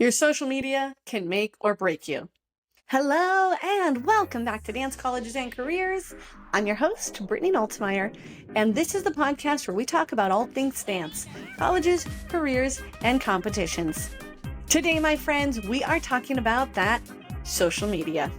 Your social media can make or break you. Hello and welcome back to Dance Colleges and Careers. I'm your host, Brittany Noltimier, and this is the podcast where we talk about all things dance, colleges, careers, and competitions. Today, my friends, we are talking about that social media.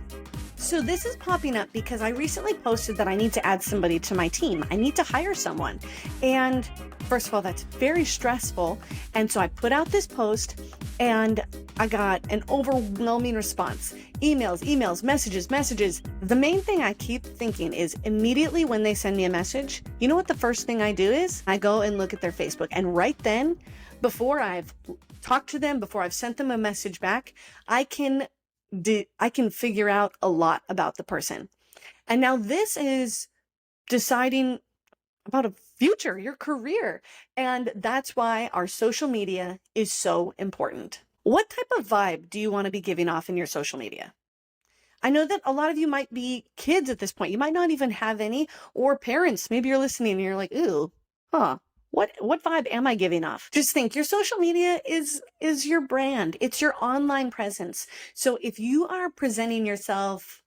So this is popping up because I recently posted that I need to add somebody to my team. I need to hire someone. And first of all, that's very stressful. And so I put out this post and I got an overwhelming response. Emails, messages. The main thing I keep thinking is immediately when they send me a message, you know what the first thing I do is? I go and look at their Facebook. And right then, before I've talked to them, before I've sent them a message back, I can figure out a lot about the person. And now this is deciding about a future, your career. And that's why our social media is so important. What type of vibe do you want to be giving off in your social media? I know that a lot of you might be kids at this point. You might not even have any, or parents. Maybe you're listening and you're like, ooh, what vibe am I giving off? Just think, your social media is your brand. It's your online presence. So if you are presenting yourself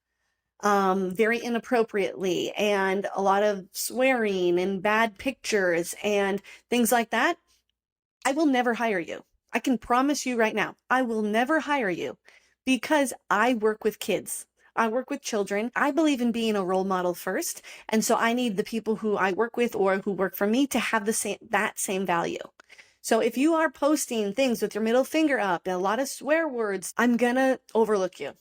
very inappropriately and a lot of swearing and bad pictures and things like that, I will never hire you. I can promise you right now, I will never hire you because I work with kids. I work with children. I believe in being a role model first. And so I need the people who I work with or who work for me to have that same value. So if you are posting things with your middle finger up and a lot of swear words, I'm gonna overlook you.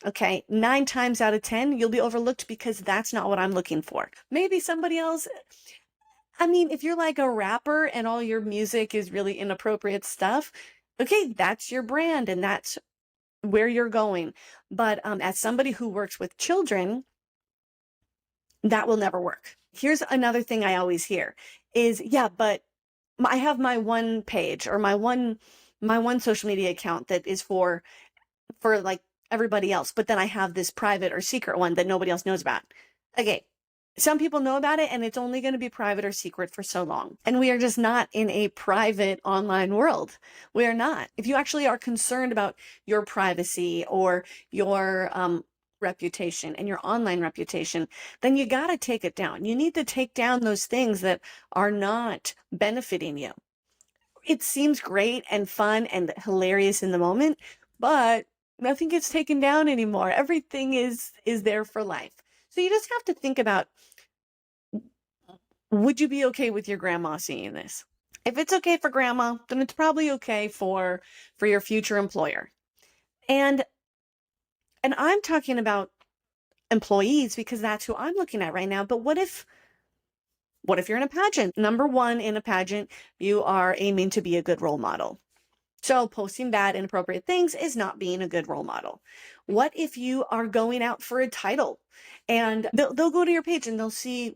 Okay, 9 times out of 10, you'll be overlooked because that's not what I'm looking for. Maybe somebody else. I mean, if you're like a rapper and all your music is really inappropriate stuff, okay, that's your brand and that's where you're going. But as somebody who works with children, that will never work. Here's another thing I always hear is, yeah, but I have my one page or my one social media account that is for like everybody else, but then I have this private or secret one that nobody else knows about. Okay. Some people know about it and it's only going to be private or secret for so long. And we are just not in a private online world. We are not. If you actually are concerned about your privacy or your reputation and your online reputation, then you got to take it down. You need to take down those things that are not benefiting you. It seems great and fun and hilarious in the moment, but nothing gets taken down anymore. Everything is there for life. So you just have to think about, would you be okay with your grandma seeing this? If it's okay for grandma, then it's probably okay for your future employer. And I'm talking about employees because that's who I'm looking at right now. But what if you're in a pageant? Number one, in a pageant, you are aiming to be a good role model. So posting bad, inappropriate things is not being a good role model. What if you are going out for a title and they'll go to your page and they'll see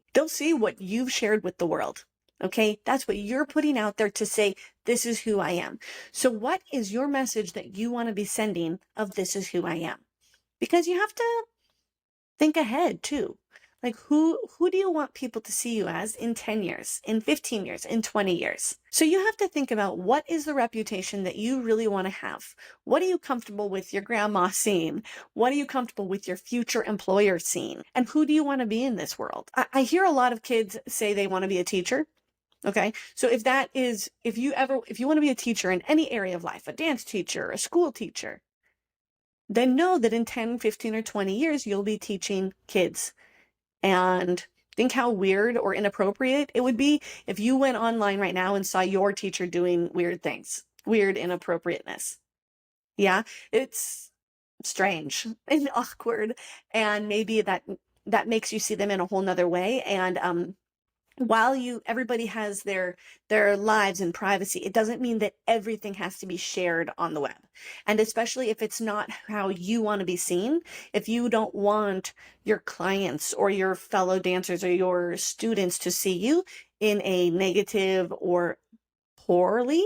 what you've shared with the world. Okay. That's what you're putting out there to say, this is who I am. So what is your message that you want to be sending of this is who I am? Because you have to think ahead too. Like who do you want people to see you as in 10 years, in 15 years, in 20 years? So you have to think about, what is the reputation that you really want to have? What are you comfortable with your grandma seeing? What are you comfortable with your future employer seeing? And who do you want to be in this world? I hear a lot of kids say they want to be a teacher. Okay. So if you want to be a teacher in any area of life, a dance teacher, a school teacher, then know that in 10, 15, or 20 years, you'll be teaching kids. And think how weird or inappropriate it would be if you went online right now and saw your teacher doing weird things, weird inappropriateness. Yeah, it's strange and awkward. And maybe that makes you see them in a whole nother way. And while everybody has their lives and privacy, it doesn't mean that everything has to be shared on the web. And especially if it's not how you want to be seen, if you don't want your clients or your fellow dancers or your students to see you in a negative or poorly,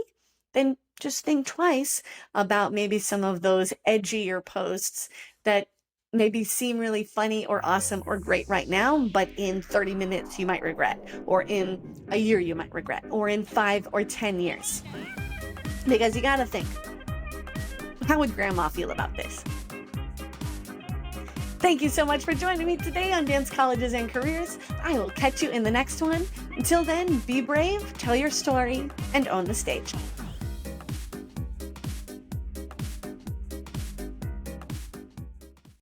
then just think twice about maybe some of those edgier posts that maybe seem really funny or awesome or great right now, but in 30 minutes you might regret, or in a year you might regret, or in 5 or 10 years. Because you got to think, How would Grandma feel about this? Thank you so much for joining me today on Dance Colleges and Careers. I will catch you in the next one. Until then, be brave, tell your story, and own the stage.